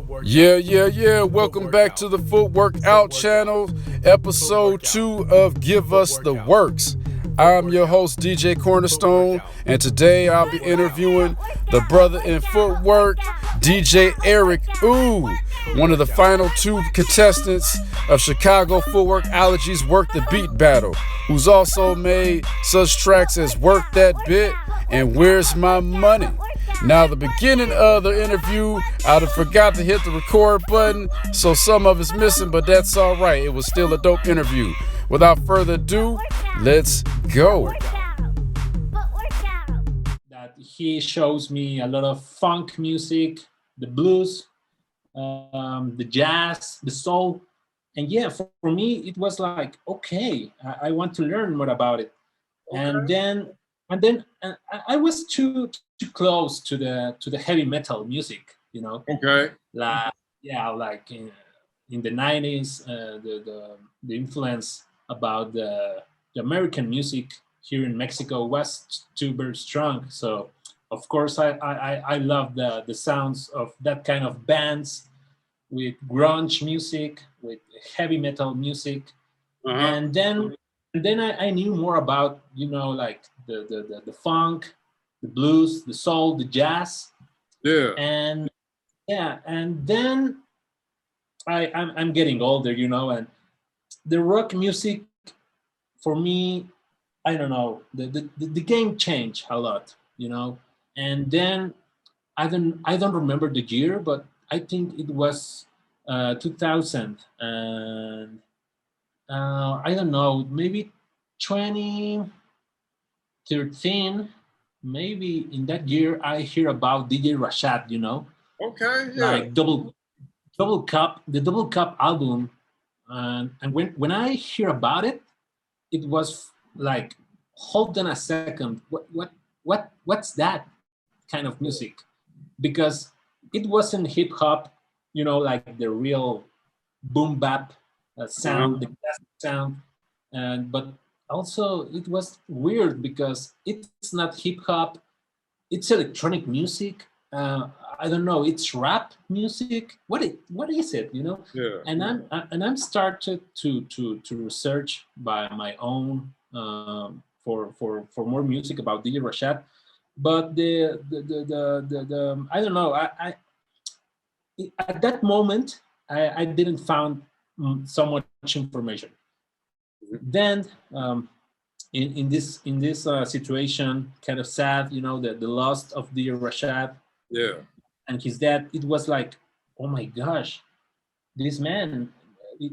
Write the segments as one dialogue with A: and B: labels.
A: Yeah. Welcome back to the Footwork Out channel, episode 2 of Give Us the Works. I'm your host, DJ Cornerstone, and today I'll be interviewing the brother in footwork, DJ Eric Ooh, one of the final 2 contestants of Chicago Footworkology's Work the Beat Battle, who's also made such tracks as Work That Bit and Where's My Money. Now, the beginning of the interview, I'd have forgot to hit the record button, so some of it's missing, but that's all right. It was still a dope interview. Without further ado, let's go.
B: That he shows me a lot of funk music, the blues, the jazz, the soul. And yeah, for me, it was like, okay, I want to learn more about it.
A: Okay.
B: And then I was too close to the heavy metal music,
A: Okay.
B: like in the 90s, the influence about the American music here in Mexico was too very strong. So of course I love the sounds of that kind of bands with grunge music, with heavy metal music. And then I knew more about like the funk, the blues, the soul, the jazz.
A: Yeah.
B: And yeah, and then I'm getting older, and the rock music for me, I don't know, the game changed a lot, and then I don't remember the year, but I think it was 2000, and I don't know, maybe 2013, maybe in that year I hear about DJ Rashad,
A: Okay. Yeah.
B: like the double cup album, and when I hear about it, it was like, hold on a second, what's that kind of music? Because it wasn't hip hop, like the real boom bap sound, the classic sound, and but also it was weird because it's not hip hop, it's electronic music. I don't know, it's rap music. What is it?
A: Yeah.
B: And I'm started to research by my own, for more music about DJ Rashad. But the I don't know. At that moment I didn't found so much information. Then in this situation, kind of sad, the loss of the Rashad.
A: Yeah.
B: And his dad, it was like, oh my gosh, this man,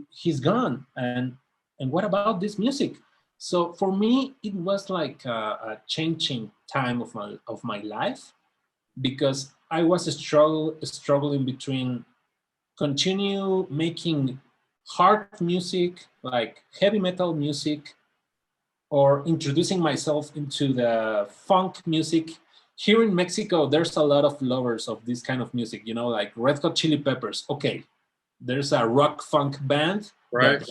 B: he's gone. And what about this music? So for me it was like a changing time of my life, because I was struggling between continue making hard music, like heavy metal music, or introducing myself into the funk music. Here in Mexico, there's a lot of lovers of this kind of music, like Red Hot Chili Peppers. Okay, there's a rock funk band
A: Right.
B: that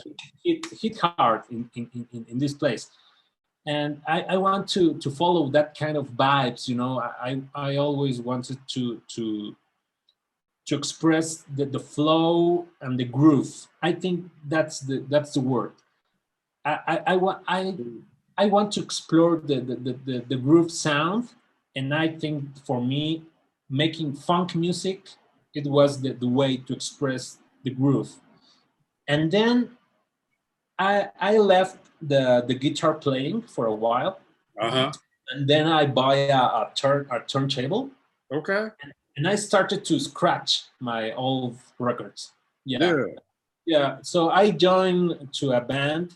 B: hit hard in this place. And I want to follow that kind of vibes. I always wanted to express the flow and the groove. I think that's the word. I want to explore the groove sound, and I think for me, making funk music, it was the way to express the groove. And then I left the guitar playing for a while,
A: Uh-huh.
B: and then I buy a turntable,
A: Okay.
B: and I started to scratch my old records. Yeah,
A: Yeah.
B: yeah. So I joined to a band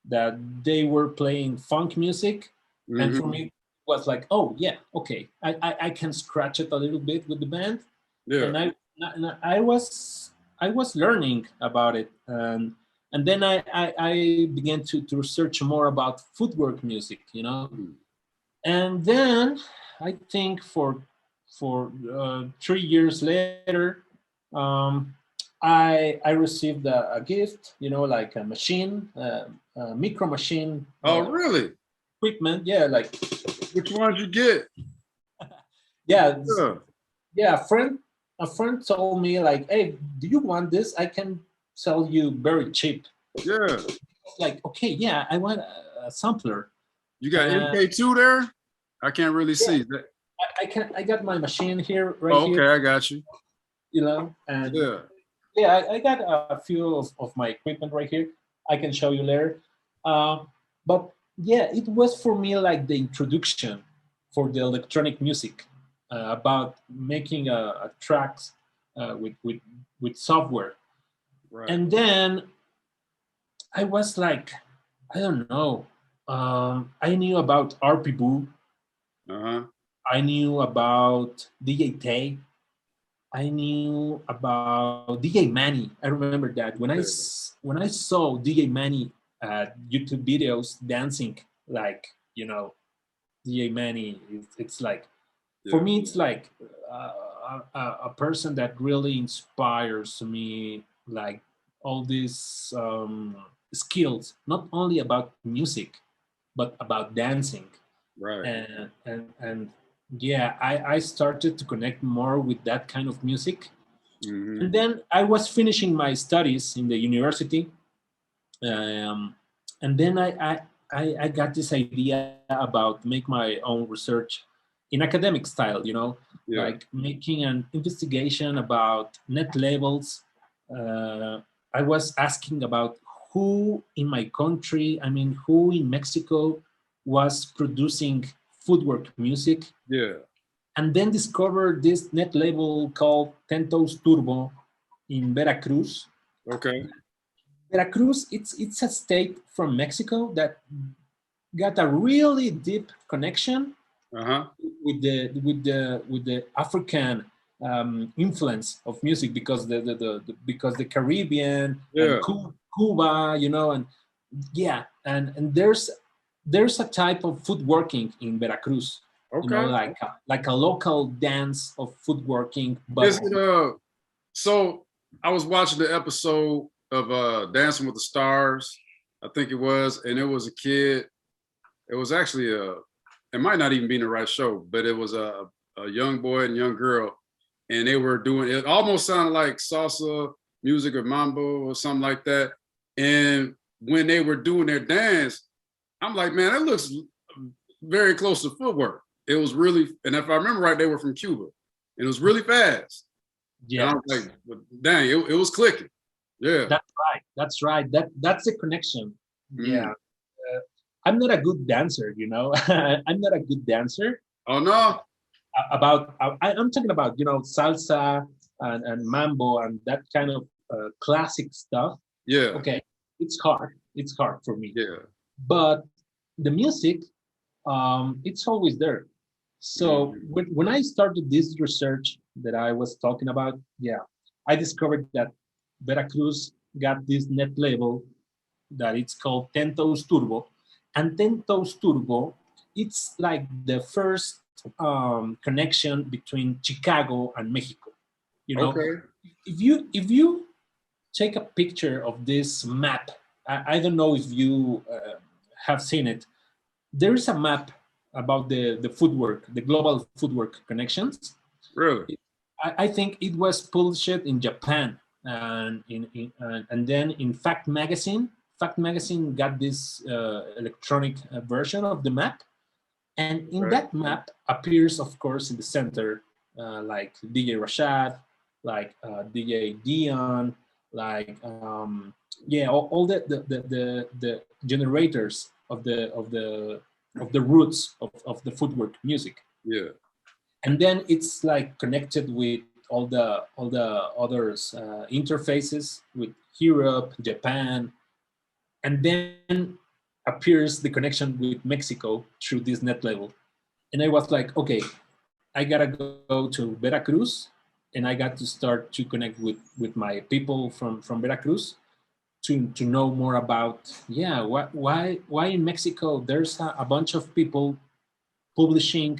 B: that they were playing funk music, and for me it was like, oh yeah, okay, I can scratch it a little bit with the band.
A: Yeah.
B: And I was learning about it, and then I began to research more about footwork music, and then I think for 3 years later, um, I received a gift, like a machine, a micro machine,
A: Oh, really?
B: equipment. Yeah, like,
A: Which one did you get?
B: yeah,
A: Yeah.
B: yeah. A friend a friend told me like, "Hey, do you want this? I can sell you very cheap."
A: Yeah.
B: Like, okay, yeah, I want a sampler.
A: You got
B: And
A: MK2 there? I can't really
B: yeah,
A: see that.
B: I can. I got my machine here, right
A: Oh,
B: here,
A: okay, I got you.
B: and
A: Yeah.
B: yeah, I got a few of my equipment right here. I can show you later. But yeah, it was for me like the introduction for the electronic music, about making a tracks with software.
A: Right.
B: And then I was like, I don't know. I knew about RP Boo.
A: Uh-huh.
B: I knew about DJ Tay. I knew about DJ Manny. I remember that
A: Yeah.
B: when I saw DJ Manny YouTube videos dancing, like, DJ Manny. It's like, for
A: Yeah.
B: me, it's like a person that really inspires me. Like all these skills, not only about music, but about dancing.
A: Right.
B: And yeah, I started to connect more with that kind of music.
A: Mm-hmm.
B: And then I was finishing my studies in the university, um, and then I got this idea about make my own research in academic style,
A: Yeah.
B: like making an investigation about net labels. uh, I was asking about who in my country, I mean, who in Mexico was producing footwork music,
A: Yeah.
B: and then discovered this net label called Tentos Turbo in Veracruz.
A: Okay.
B: Veracruz, it's a state from Mexico that got a really deep connection
A: Uh-huh.
B: with the African influence of music, because because the Caribbean and
A: Yeah.
B: Cuba, and yeah, and there's a type of footworking in Veracruz,
A: Okay.
B: like a local dance of footworking,
A: Is
B: but
A: it so I was watching the episode of Dancing with the Stars, I think it was, and it was a kid. It was actually it might not even be in the right show, but it was a young boy and young girl, and they were doing it almost sounded like salsa music or mambo or something like that. And when they were doing their dance, I'm like, man, that looks very close to footwork. It was really, and if I remember right, they were from Cuba. And it was really fast. And I
B: yeah,
A: was like, well, dang, it was clicking. Yeah.
B: that's right. That's right. That's the connection. Yeah.
A: Mm.
B: I'm not a good dancer, I'm not a good dancer.
A: Oh no.
B: I'm talking about, salsa and mambo and that kind of classic stuff.
A: Yeah.
B: Okay, it's hard. It's hard for me.
A: Yeah.
B: But the music, it's always there. So
A: Mm-hmm.
B: when I started this research that I was talking about, yeah, I discovered that Veracruz got this net label that it's called Tentos Turbo, and Tentos Turbo, it's like the first connection between Chicago and Mexico. You know,
A: Okay.
B: if you take a picture of this map, I don't know if you have seen it. There is a map about the footwork, the global footwork connections.
A: Really?
B: I think it was published in Japan, and then in Fact Magazine. Fact Magazine got this electronic version of the map, and in
A: Okay.
B: that map appears, of course, in the center, like DJ Rashad, like DJ Dion, like yeah, all the generators of the roots of the footwork music.
A: Yeah.
B: And then it's like connected with all the others interfaces with Europe, Japan, and then appears the connection with Mexico through this net level. And I was like, okay, I gotta go to Veracruz, and I got to start to connect with my people from Veracruz to know more about, yeah, why in Mexico there's a bunch of people publishing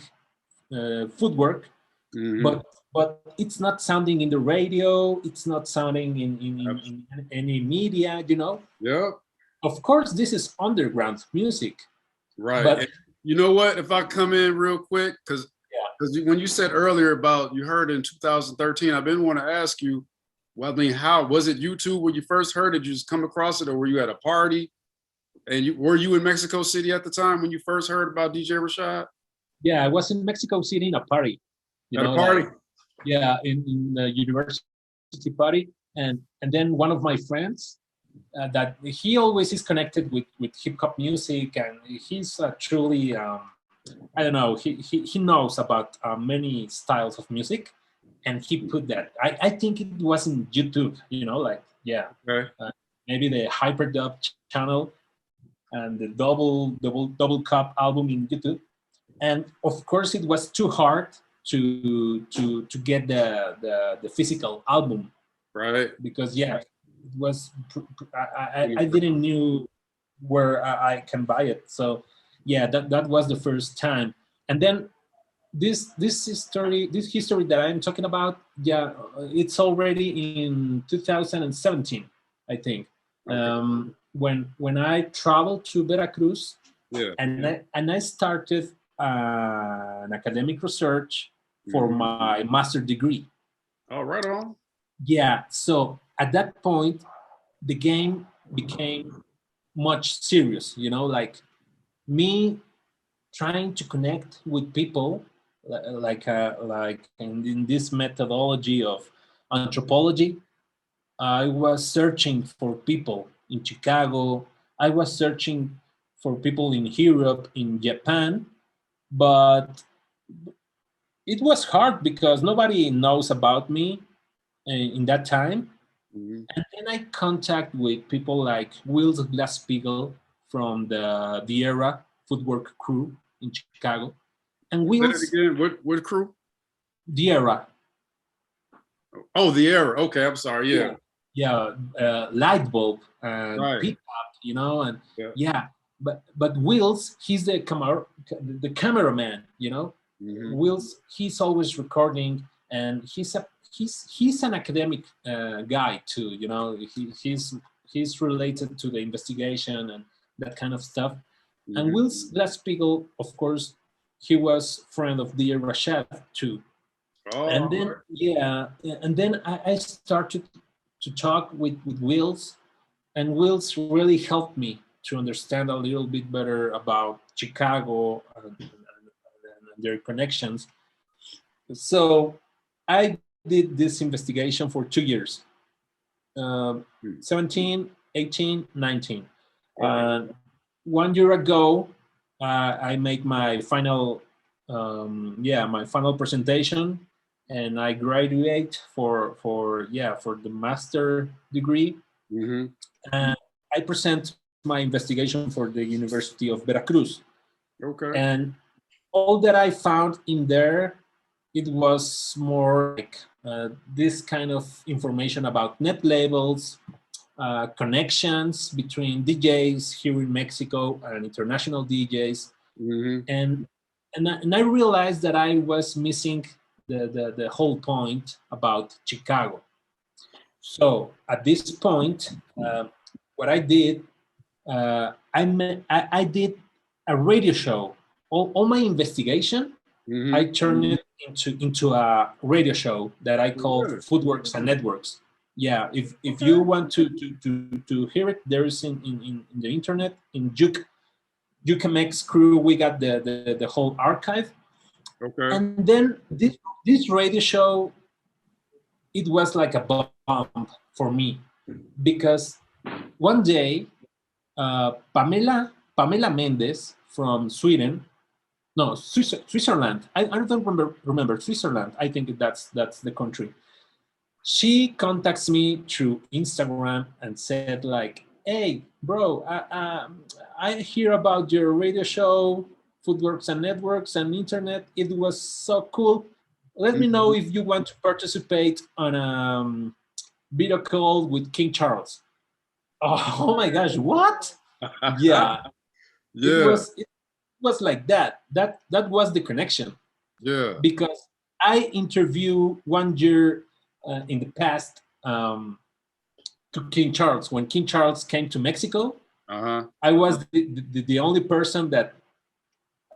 B: footwork,
A: Mm-hmm.
B: but it's not sounding in the radio, it's not sounding in any media,
A: Yep.
B: Of course this is underground music,
A: Right.
B: but
A: And you know what? If I come in real quick, because because when you said earlier about you heard in 2013, I've been wanting to ask you, well, I mean, how was it YouTube when you first heard it? Did you just come across it, or were you at a party? And were you in Mexico City at the time when you first heard about DJ Rashad?
B: Yeah, I was in Mexico City in a party,
A: At a party?
B: like, yeah, in the university party, and then one of my friends that he always is connected with hip hop music, and he's truly I don't know, he knows about many styles of music, and he put that. I think it was in YouTube, like, yeah,
A: Okay.
B: maybe the Hyperdub channel and the double cup album in YouTube. And of course, it was too hard to get the physical album,
A: Right.
B: because yeah, it was I didn't knew where I can buy it. So yeah, that was the first time. And then this history that I'm talking about, yeah, it's already in 2017, I think.
A: Okay.
B: When I traveled to Veracruz,
A: Yeah.
B: and I started an academic research for my master degree.
A: Oh, right on.
B: Yeah, so at that point, the game became much serious, like me trying to connect with people, like in this methodology of anthropology. I was searching for people in Chicago. I was searching for people in Europe, in Japan, but it was hard because nobody knows about me in that time.
A: Mm-hmm.
B: And then I contact with people like Wills Glass-Steagall from the Era Footwork crew in Chicago. And
A: Say that
B: Wills,
A: again. What crew?
B: the Era.
A: Oh, the Era. Okay, I'm sorry. Yeah.
B: Yeah, light bulb and
A: Right.
B: pickup, and
A: Yeah.
B: yeah. But Wills, he's the cameraman,
A: Mm-hmm.
B: Wills, he's always recording, and he's an academic guy too. He's related to the investigation and that kind of stuff.
A: Mm-hmm.
B: And Wills Glass-Steagall, of course, he was friend of Dear Rashad too.
A: Oh,
B: And then
A: right.
B: yeah, and then I started to talk with Wills, and Wills really helped me to understand a little bit better about Chicago and their connections. So I did this investigation for 2 years, 17, 18, 19.
A: Okay.
B: 1 year ago, I made my final, my final presentation, and I graduate for the master degree.
A: Mm-hmm.
B: And I present my investigation for the University of Veracruz.
A: Okay.
B: And all that I found in there, it was more like this kind of information about net labels, connections between DJs here in Mexico and international DJs.
A: Mm-hmm.
B: And I realized that I was missing the whole point about Chicago. So at this point, what I did, I did a radio show. All my investigation,
A: Mm-hmm.
B: I turned it into a radio show that I called
A: Really?
B: Footworks and Networks. Yeah, if you want to hear it, there is in the internet, in UKMX crew, we got the whole archive.
A: Okay.
B: And then this radio show, it was like a bomb for me, because one day Pamela Mendes from Switzerland. I don't remember Switzerland. I think that's the country. She contacts me through Instagram and said like, "Hey, bro, I hear about your radio show, Footworks and Networks and Internet. It was so cool. Let me know if you want to participate on a video call with King Charles." Oh my gosh, what? Yeah,
A: Yeah.
B: it was like that. That was the connection,
A: Yeah.
B: because I interviewed 1 year in the past to King Charles. When King Charles came to Mexico,
A: Uh-huh.
B: I was the only person that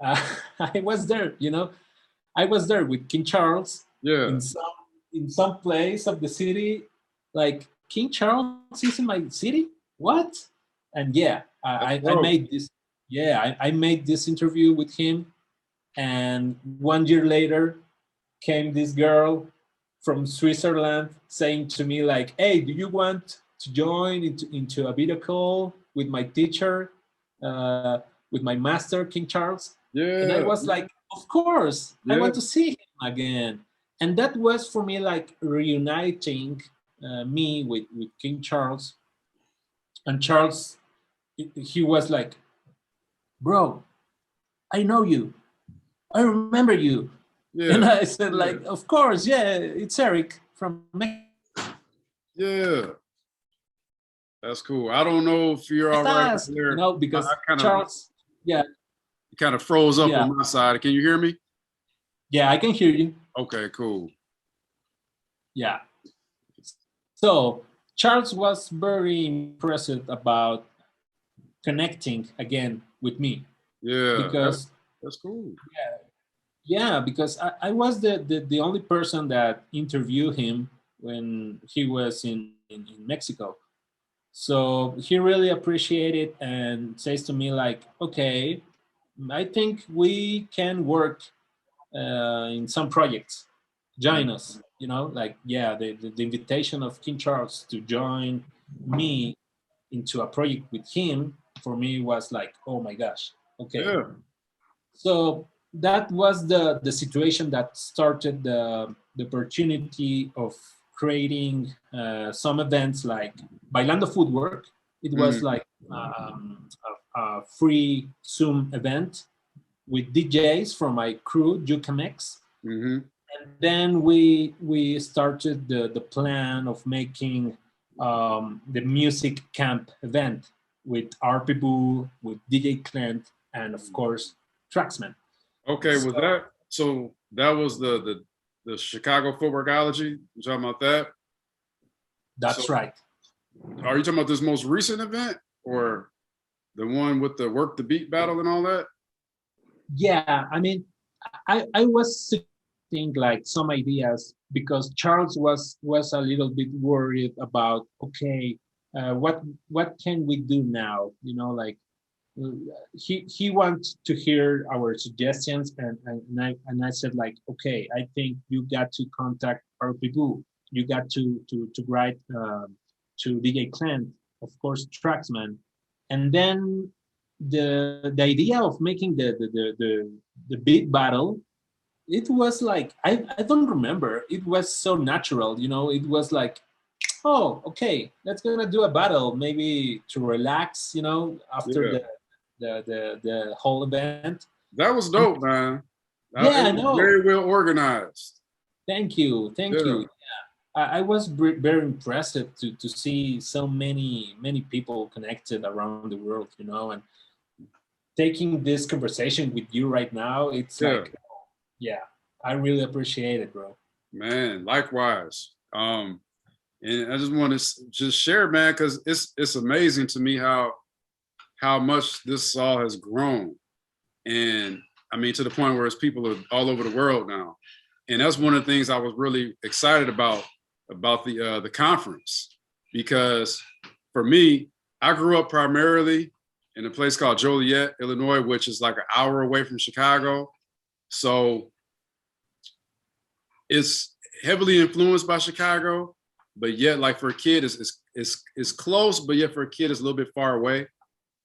B: I was there. I was there with King Charles
A: Yeah.
B: in some place of the city. Like, King Charles is in my city? What? And yeah,
A: That's
B: I
A: dope.
B: made this. Yeah, I made this interview with him, and 1 year later came this girl from Switzerland saying to me like, "Hey, do you want to join into a video call with my teacher, uh, with my master, King Charles?" And I
A: Yeah.
B: was like, "Of course, I
A: Yeah.
B: want to see him again." And that was for me like reuniting me with King Charles. And Charles, he was like, "Bro, I know you. I remember you." And
A: Yeah.
B: I said, like, "Of course, yeah, it's Eric from Mexico."
A: Yeah. That's cool. I don't know if you're all right over
B: You
A: there.
B: know,
A: I
B: because
A: kind of
B: Charles, yeah,
A: froze up
B: yeah,
A: on my side. Can you hear me?
B: yeah, I can hear you.
A: Okay, cool.
B: Yeah. So Charles was very impressed about connecting again with me
A: Yeah,
B: because,
A: that's cool.
B: yeah, because I was the only person that interviewed him when he was in Mexico. So he really appreciated and says to me like, "Okay, I think we can work in some projects. Join us." You know, like, yeah, the invitation of King Charles to join me into a project with him for me was like, oh my gosh, okay.
A: Yeah.
B: So that was the situation that started the opportunity of creating some events like Bailando Footwork. It was
A: Mm-hmm.
B: like a free Zoom event with DJs from my crew, Jucamex.
A: Mm-hmm.
B: And then we started the plan of making the music camp event with RP Boo, with DJ Clint, and of course Traxman.
A: Okay, was
B: So
A: that so? That was the Chicago Footworkology. You talking about that? So,
B: that's right.
A: are you talking about this most recent event or the one with the work the beat battle and all that?
B: Yeah, I mean, I was suggesting like some ideas because Charles was a little bit worried about, okay, what can we do now? You know, like, he wants to hear our suggestions, and I said like, okay, I think you got to contact our people. You got to write to DJ Clint, of course, Traxman, and then the idea of making the beat battle. It was like, I don't remember. It was so natural, you know. It was like, oh, okay, let's gonna do a battle, maybe to relax, you know, after
A: Yeah,
B: the whole event.
A: that was
B: And
A: dope, man. It
B: yeah,
A: was
B: no,
A: very well organized.
B: thank you, thank
A: Yeah,
B: you. I was very impressed to see so many people connected around the world, you know, and taking this conversation with you right now, it's
A: yeah,
B: like, yeah, I really appreciate it, bro.
A: man. Likewise. And I just want to just share, man, because it's amazing to me how much this all has grown, and I mean to the point where it's people are all over the world now, and that's one of the things I was really excited about the conference, because for me, I grew up primarily in a place called Joliet, Illinois, which is like an hour away from Chicago, so it's heavily influenced by Chicago, but yet like for a kid it's close, but yet for a kid it's a little bit far away.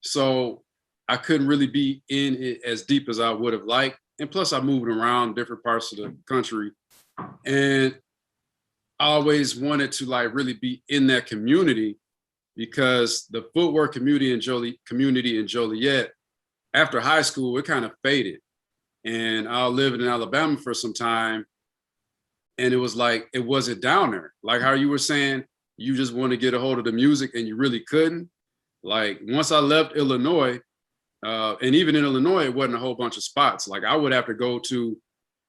A: So I couldn't really be in it as deep as I would have liked. And plus I moved around different parts of the country. And I always wanted to like really be in that community, because the footwork community in Joliet, after high school, it kind of faded. And I lived in Alabama for some time, and it was like it wasn't down there. Like how you were saying, you just want to get a hold of the music and you really couldn't. Like once I left Illinois, and even in Illinois, it wasn't a whole bunch of spots. Like I would have to go to,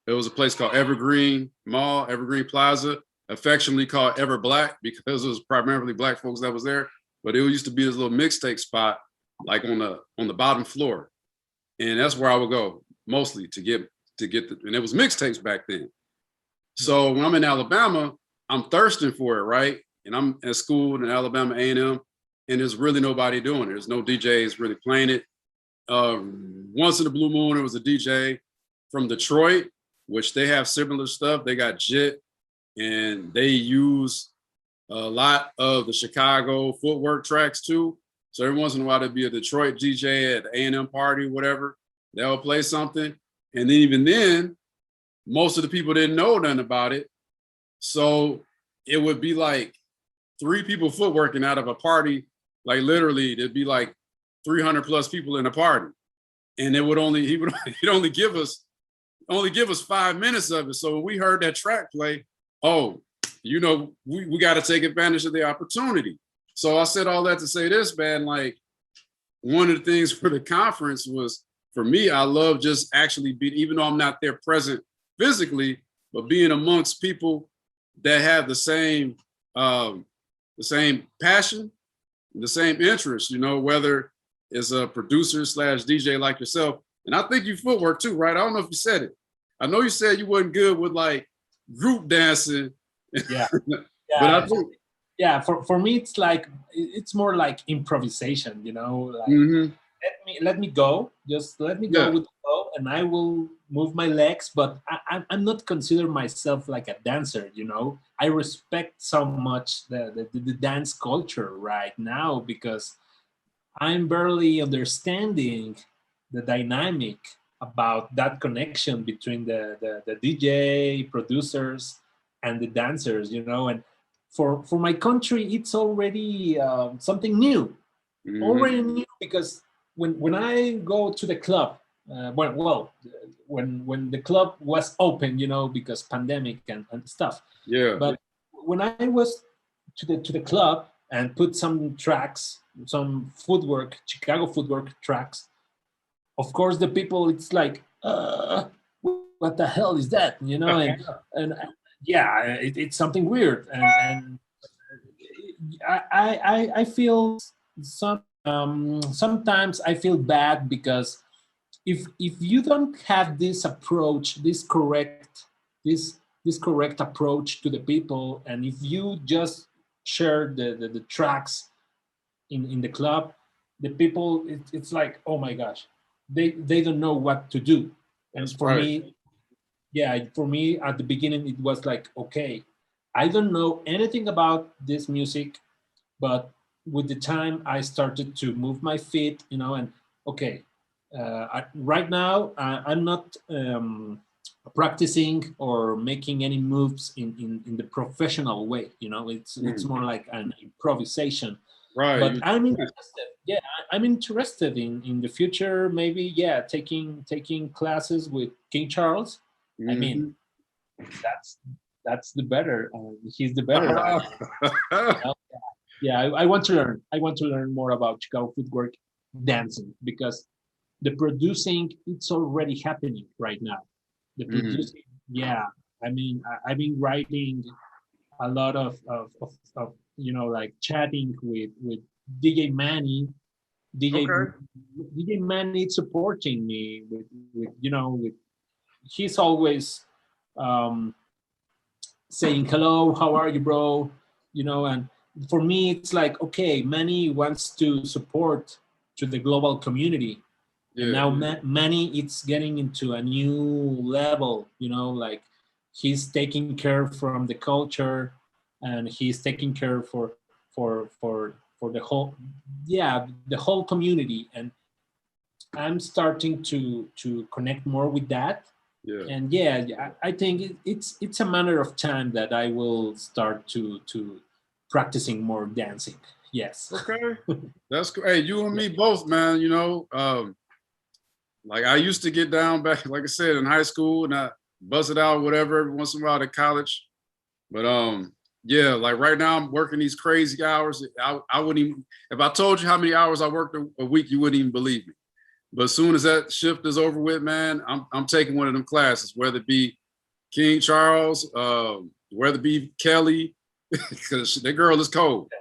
A: there was a place called Evergreen Mall, Evergreen Plaza, affectionately called Ever Black because it was primarily black folks that was there. But it used to be this little mixtape spot, like on the bottom floor, and that's where I would go mostly to get to get and it was mixtapes back then. So when I'm in Alabama, I'm thirsting for it, right? And I'm at school in Alabama A&M, and there's really nobody doing it. There's no DJs really playing it. Once in a blue moon, there was a DJ from Detroit, which they have similar stuff. They got JIT, and they use a lot of the Chicago footwork tracks too. So every once in a while, there'd be a Detroit DJ at the A&M party, whatever. They'll play something. And then even then, most of the people didn't know nothing about it. So it would be like 3 people footworking out of a party. Like literally, there'd be like 300 plus people in a party. And it would only, he'd only give us 5 minutes of it. So when we heard that track play, oh, you know, we got to take advantage of the opportunity. So I said all that to say this, man, like one of the things for the conference was, for me, I love just actually being, even though I'm not there present physically, but being amongst people that have the same passion, the same interest, you know, whether it's a producer / DJ like yourself. And I think you footwork too, right? I don't know if you said it. I know you said you wasn't good with like group dancing.
B: Yeah.
A: But I think,
B: yeah, for me, it's like, it's more like improvisation, you know, like let me go, just let me go with the flow, and I will move my legs, but I'm not consider myself like a dancer, you know. I respect so much the dance culture right now, because I'm barely understanding the dynamic about that connection between the DJ producers and the dancers, you know. And for my country, it's already something new, already new, because when I go to the club, when the club was open, you know, because pandemic and stuff.
A: Yeah.
B: But when I was to the club and put some tracks, some footwork, Chicago footwork tracks, of course the people, it's like, what the hell is that, you know? And yeah, it's something weird, and I feel sometimes I feel bad, because if you don't have this approach, this correct approach to the people, and if you just share the tracks in the club, the people, it's like, oh my gosh, they don't know what to do. And
A: That's
B: for
A: right.
B: me, yeah, for me at the beginning, it was like, okay, I don't know anything about this music, but with the time I started to move my feet, you know, and okay, right now I'm not practicing or making any moves in the professional way, you know. It's more like an improvisation.
A: Right.
B: But I'm interested. Yeah, I'm interested in the future. Maybe, yeah, taking classes with King Charles. I mean, that's the better. He's the better guy. You know? Yeah, I want to learn. I want to learn more about Chicago footwork dancing, because the producing, it's already happening right now. The producing, yeah. I mean, I've been writing a lot of you know, like chatting with DJ Manny. DJ Manny supporting me with you know, with, he's always um, saying hello, how are you, bro? You know, and for me, it's like, okay, Manny wants to support to the global community. Yeah. And now Manny, it's getting into a new level, you know, like he's taking care from the culture, and he's taking care for the whole, yeah, the whole community. And I'm starting to connect more with that. Yeah. And yeah, I think it's a matter of time that I will start to practicing more dancing. Yes.
A: Okay. That's cool. Hey, you and me both, man. You know, like I used to get down back, like I said, in high school, and I busted out whatever every once in a while at college. But yeah, like right now I'm working these crazy hours. I wouldn't even, if I told you how many hours I worked a week, you wouldn't even believe me. But as soon as that shift is over with, man, I'm taking one of them classes, whether it be King Charles, whether it be Kelly, because that girl is cold.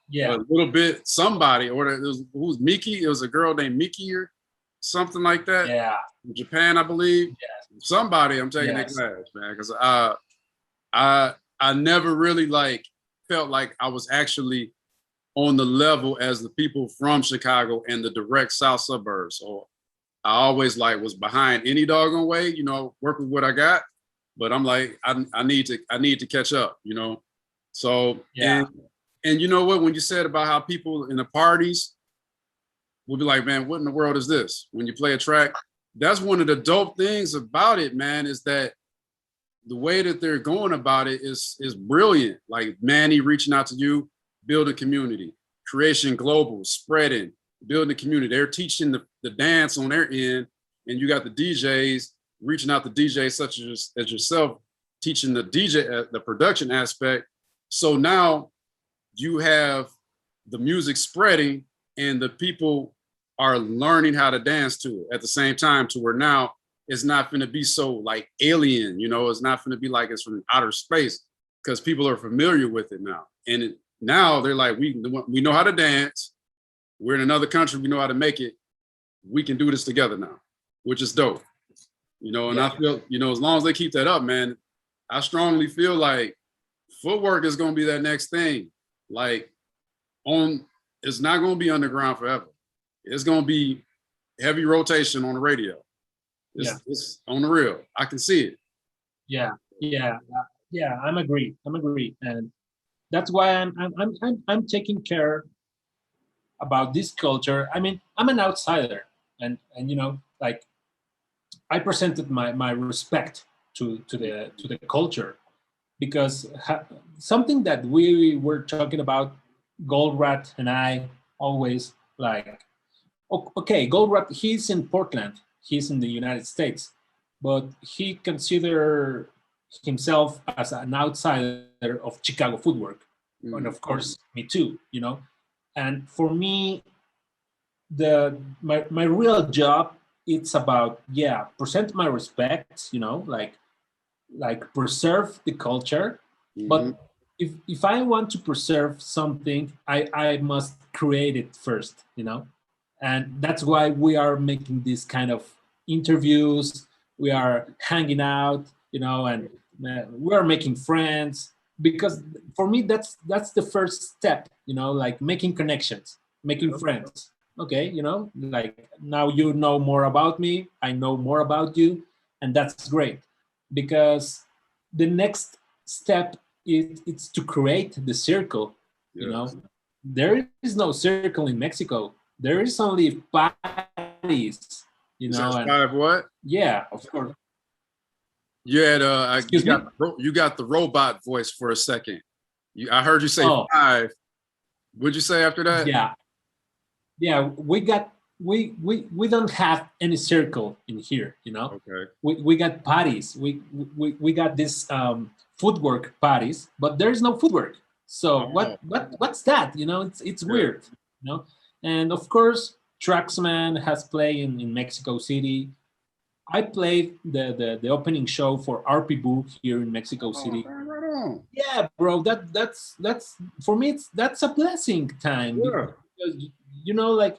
B: Yeah.
A: A little bit, somebody, or who's Miki? It was a girl named Miki here. something like that.
B: Yeah.
A: In Japan, I believe.
B: Yes.
A: Somebody I'm taking their class, man, because I never really like felt like I was actually on the level as the people from Chicago and the direct South suburbs. Or I always like was behind any doggone way, you know, work with what I got. But I'm like, I need to catch up, you know. So
B: Yeah.
A: and you know what, when you said about how people in the parties will be like, man, what in the world is this? When you play a track, that's one of the dope things about it, man, is that the way that they're going about it is brilliant. Like Manny reaching out to you, building community, creation global, spreading, building the community. They're teaching the dance on their end, and you got the DJs reaching out to DJs such as yourself, teaching the DJ the production aspect. So now you have the music spreading, and the people are learning how to dance to it at the same time, to where now it's not going to be so like alien, you know, it's not going to be like it's from outer space, because people are familiar with it now. And now they're like, we know how to dance. We're in another country. We know how to make it. We can do this together now, which is dope. You know, and I feel, you know, as long as they keep that up, man, I strongly feel like footwork is going to be that next thing. Like it's not going to be underground forever. It's going to be heavy rotation on the radio. It's on the real. I can see it.
B: Yeah. I'm agree, and that's why I'm taking care about this culture. I mean, I'm an outsider, and you know, like I presented my respect to the culture, because something that we were talking about, Goldrat and I always like. Okay, Goldrat, he's in Portland. He's in the United States, but he consider himself as an outsider of Chicago footwork, and of course me too. You know, and for me, my real job, it's about present my respect. You know, like preserve the culture, but if I want to preserve something, I must create it first. You know, and that's why we are making this kind of interviews. We are hanging out, you know, and we are making friends, because for me that's the first step, you know, like making connections, making friends. Okay, you know, like now you know more about me, I know more about you, and that's great, because the next step it's to create the circle. You know, there is no circle in Mexico. There is only parties, you know.
A: And 5 what?
B: Yeah, of course.
A: You had you got the robot voice for a second. I heard you say 5. What'd you say after that?
B: Yeah. We don't have any circle in here, you know.
A: Okay.
B: We got parties. We got this footwork parties, but there's no footwork. So what's that? You know, it's weird, you know. And of course, Traxman has played in Mexico City. I played the opening show for RP Book here in Mexico City.
A: Right.
B: Yeah, bro, that's for me. That's a blessing time, because, you know, like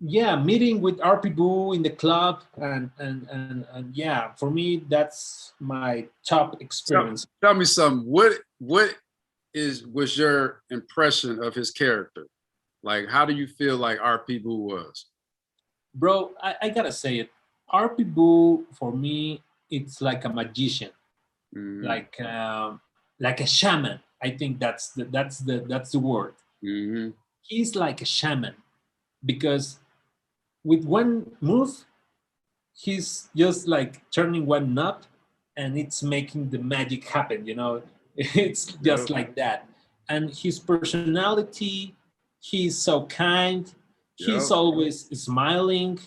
B: meeting with RP Boo in the club, and yeah, for me that's my top experience.
A: Tell me something. What was your impression of his character? Like, how do you feel like RP Boo was?
B: Bro, I gotta say it. RP Boo, for me, it's like a magician, like a shaman. I think that's the word. He's like a shaman, because with one move, he's just like turning one knob, and it's making the magic happen. You know, it's just like that. And his personality, he's so kind. He's always smiling.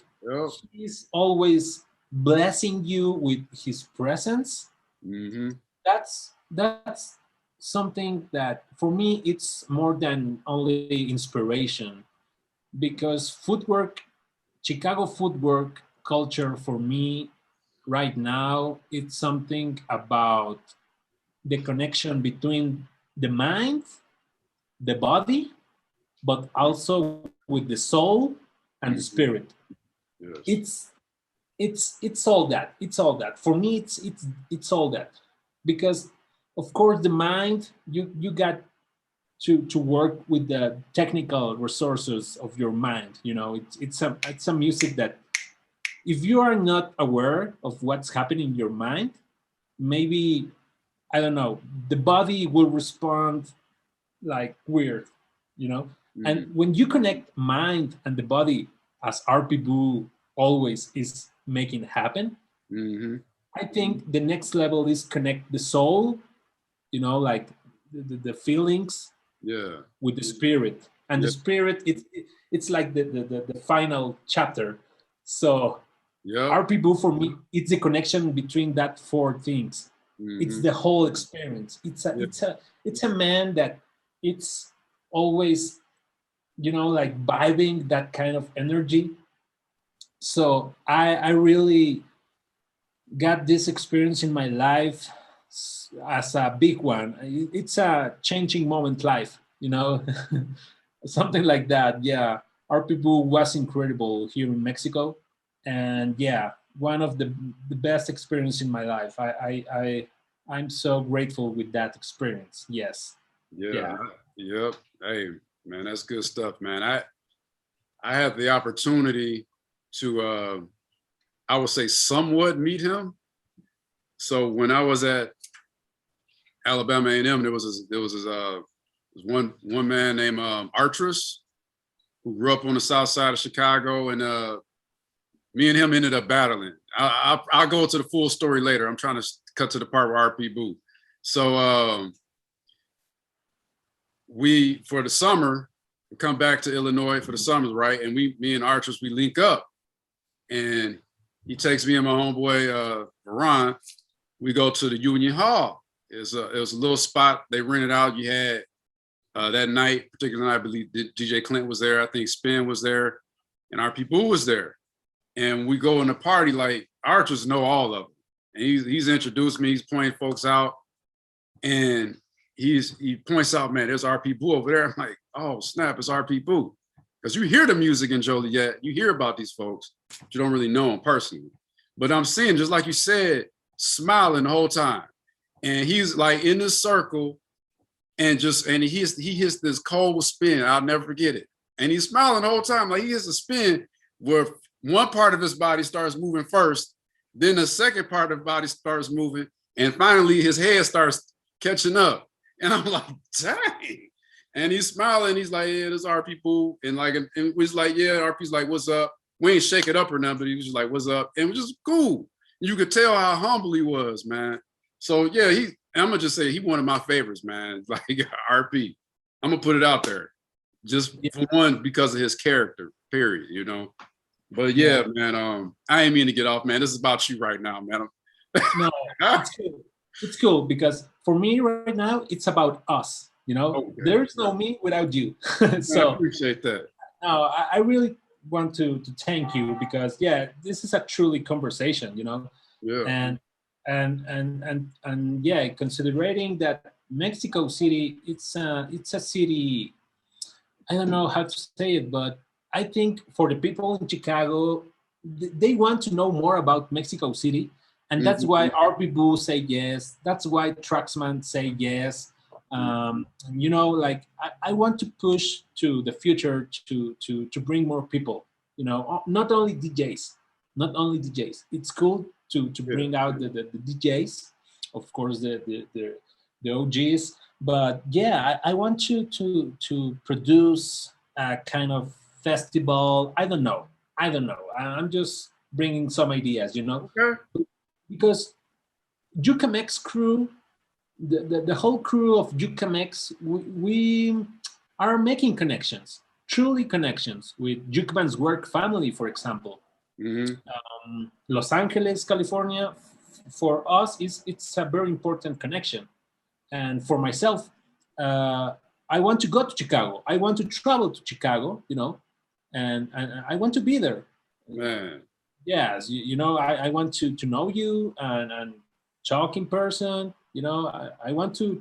B: He's always blessing you with his presence. That's something that for me it's more than only inspiration, because Chicago footwork culture for me right now, it's something about the connection between the mind, the body, but also with the soul and the spirit.
A: Yes.
B: It's all that. It's all that. For me, it's all that, because of course the mind, you got to work with the technical resources of your mind. You know, it's a music that if you are not aware of what's happening in your mind, maybe, I don't know, the body will respond like weird, you know. And when you connect mind and the body, as RP Boo always is making happen, I think the next level is connect the soul, you know, like the feelings, with the spirit. And the spirit, it's like the final chapter. So RP Boo for me, it's the connection between that four things. It's the whole experience. It's a man that it's always, you know, like vibing that kind of energy. So I really got this experience in my life as a big one. It's a changing moment life, you know, something like that. Yeah, our people was incredible here in Mexico, and yeah, one of the best experience in my life. I'm so grateful with that experience. Yes.
A: Yeah. Yep. Hey, man, that's good stuff, man. I had the opportunity to I would say somewhat meet him. So when I was at Alabama A&M, there was one man named Artris, who grew up on the south side of Chicago, and me and him ended up battling. I'll go into the full story later. I'm trying to cut to the part where RP Boo. So we, for the summer, we come back to Illinois for the summer, right? And me and Artris, we link up, and he takes me and my homeboy Veron. We go to the Union Hall. It was a little spot they rented out. You had that night, particular night, I believe DJ Clint was there. I think Spin was there, and RP Boo was there. And we go in the party, like Archers know all of them. And he's introduced me, he's pointing folks out. And he points out, man, there's RP Boo over there. I'm like, oh snap, it's RP Boo. Because you hear the music in Joliet, you hear about these folks, but you don't really know them personally. But I'm seeing, just like you said, smiling the whole time. And he's like in this circle, and he hits this cold spin. I'll never forget it. And he's smiling the whole time. Like he hits a spin where one part of his body starts moving first, then the second part of the body starts moving, and finally his head starts catching up. And I'm like, dang. And he's smiling. He's like, yeah, this RP Boo. And we's like, yeah, RP's like, what's up? We ain't shake it up or nothing, but he was just like, what's up? And it was just cool. You could tell how humble he was, man. So yeah, I'm gonna just say he one of my favorites, man. Like RP. I'm gonna put it out there. Just for one, because of his character, period, you know. But yeah, man, I ain't mean to get off, man. This is about you right now, man.
B: No, it's cool. It's cool because for me right now, it's about us. You know, okay. There's no me without you. So
A: I appreciate that.
B: No, I really want to thank you because this is a truly conversation, you know.
A: Yeah.
B: And yeah, considering that Mexico City, it's a city. I don't know how to say it, but I think for the people in Chicago, they want to know more about Mexico City, and that's why our people say yes. That's why Tracksman say yes. You know, like I want to push to the future to bring more people. You know, not only DJs. It's cool to bring out the DJs, of course, the OGs. But yeah, I want you to produce a kind of festival. I don't know. I'm just bringing some ideas, you know, because Jukamex crew, the whole crew of Jukamex, we are making connections, truly connections with Jukeman's Werk family, for example. Los Angeles, California, for us, it's a very important connection. And for myself, I want to go to Chicago. I want to travel to Chicago, you know, and I want to be there.
A: Man.
B: Yes, you know, I want to know you and talk in person. You know, I want to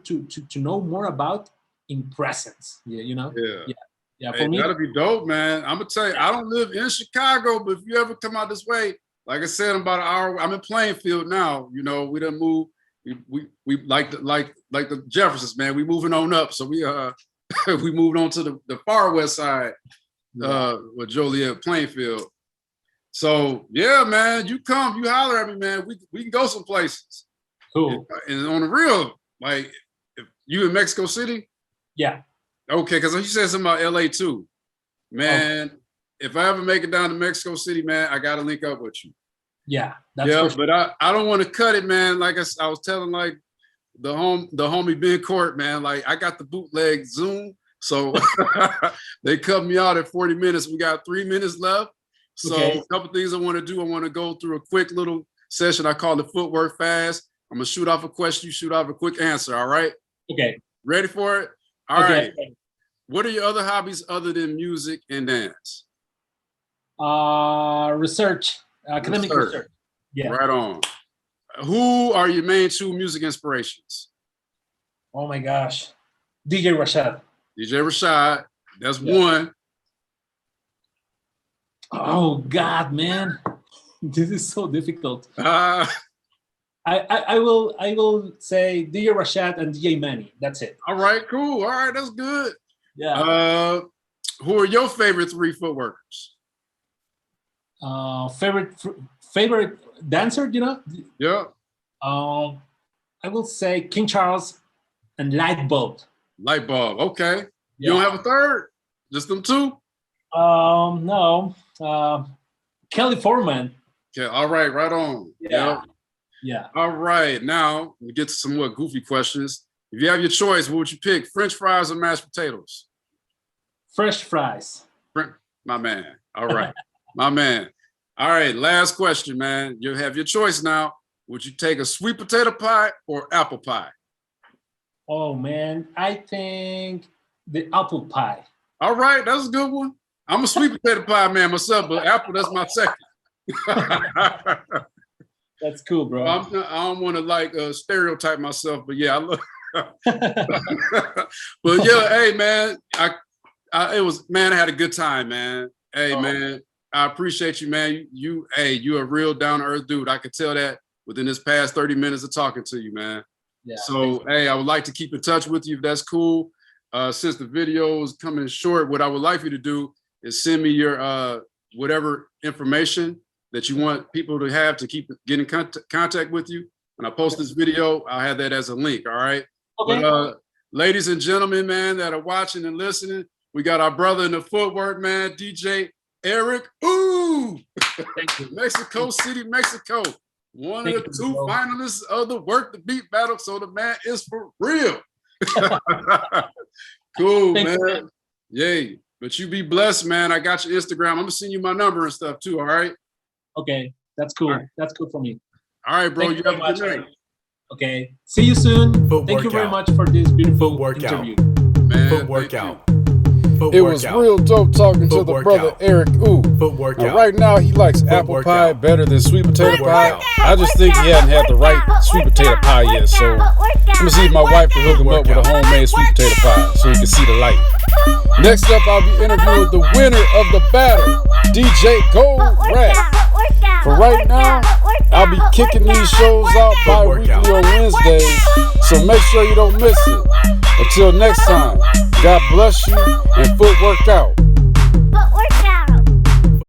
B: know more about in presence. Yeah, you know.
A: Yeah.
B: Yeah,
A: Hey,
B: for me,
A: that'll be dope, man. I'm gonna tell you, I don't live in Chicago, but if you ever come out this way, like I said, I'm about an hour. I'm in Plainfield now. You know, we done moved. We like the Jeffersons, man. We moving on up, so we we moved on to the far west side, with Joliet, Plainfield. So yeah, man, you come, you holler at me, man. We can go some places.
B: cool.
A: And on the real, like, if you in Mexico City,
B: Yeah.
A: okay, because you said something about LA too, man. If I ever make it down to Mexico City, man, I gotta link up with you.
B: Yeah, that's
A: Yeah,
B: for sure.
A: but I don't want to cut it, man. Like I was telling like the homie Ben Court, man. Like I got the bootleg Zoom, so they cut me out at 40 minutes. We got 3 minutes left. So a couple things I want to do. I want to go through a quick little session. I call it Footwork Fast. I'm gonna shoot off a question. You shoot off a quick answer. All right.
B: Okay.
A: Ready for it? All right. What are your other hobbies other than music and dance?
B: Research, academic research. Yeah.
A: Right on. Who are your main two music inspirations?
B: Oh my gosh. DJ Rashad.
A: DJ Rashad. That's one.
B: Oh God, man. This is so difficult. I will say DJ Rashad and DJ Manny. That's it.
A: All right, cool. All right, that's good.
B: Yeah.
A: Who are your favorite three footworkers?
B: Favorite dancer, you know?
A: Yeah.
B: I will say King Charles and Lightbulb.
A: Lightbulb. Okay.
B: Yeah.
A: You don't have a third? Just them two?
B: No. Kelly Foreman.
A: Okay. All right. Right on.
B: Yeah. Yeah.
A: All right. Now we get to some more goofy questions. If you have your choice, what would you pick? French fries or mashed potatoes?
B: Fresh fries.
A: My man. All right. My man. All right. Last question, man. You have your choice now. Would you take a sweet potato pie or apple pie?
B: Oh man, I think the apple pie.
A: All right, that's a good one. I'm a sweet potato pie man myself, but apple, that's my second.
B: That's cool, bro.
A: I don't want to like stereotype myself, but yeah, I love. But yeah, hey man, I had a good time, man. Hey man, I appreciate you, man. You a real down to earth dude. I could tell that within this past 30 minutes of talking to you, man. Yeah. So hey, I would like to keep in touch with you if that's cool. Since the video is coming short, what I would like you to do is send me your whatever information that you want people to have to keep getting contact with you. When I post this video, I'll have that as a link. All right. Okay. But ladies and gentlemen, man, that are watching and listening, we got our brother in the footwork, man, DJ Eric. Ooh, Mexico City, Mexico. One of the two finalists of the Work the Beat battle. So the man is for real. Cool, man. Yay. But you be blessed, man. I got your Instagram. I'm gonna send you my number and stuff too. All right.
B: Okay, that's cool. Right. That's cool for me.
A: All right, bro. You have a good night.
B: Okay. See you soon. Thank you very much for this beautiful interview.
A: Man,
C: Footworkout.
A: It was real dope talking to the brother Eric. Ooh. Now, right now he likes apple pie better than sweet potato pie. I just think he hadn't had the right sweet potato pie yet. So let me see if my wife can hook him up with a homemade sweet potato pie so he can see the light. Next up, I'll be interviewing the winner of the battle, DJ Gold Rat. For right now, I'll be kicking these shows out bi-weekly on Wednesdays, so make sure you don't miss it. Until next time, God bless you and footwork out.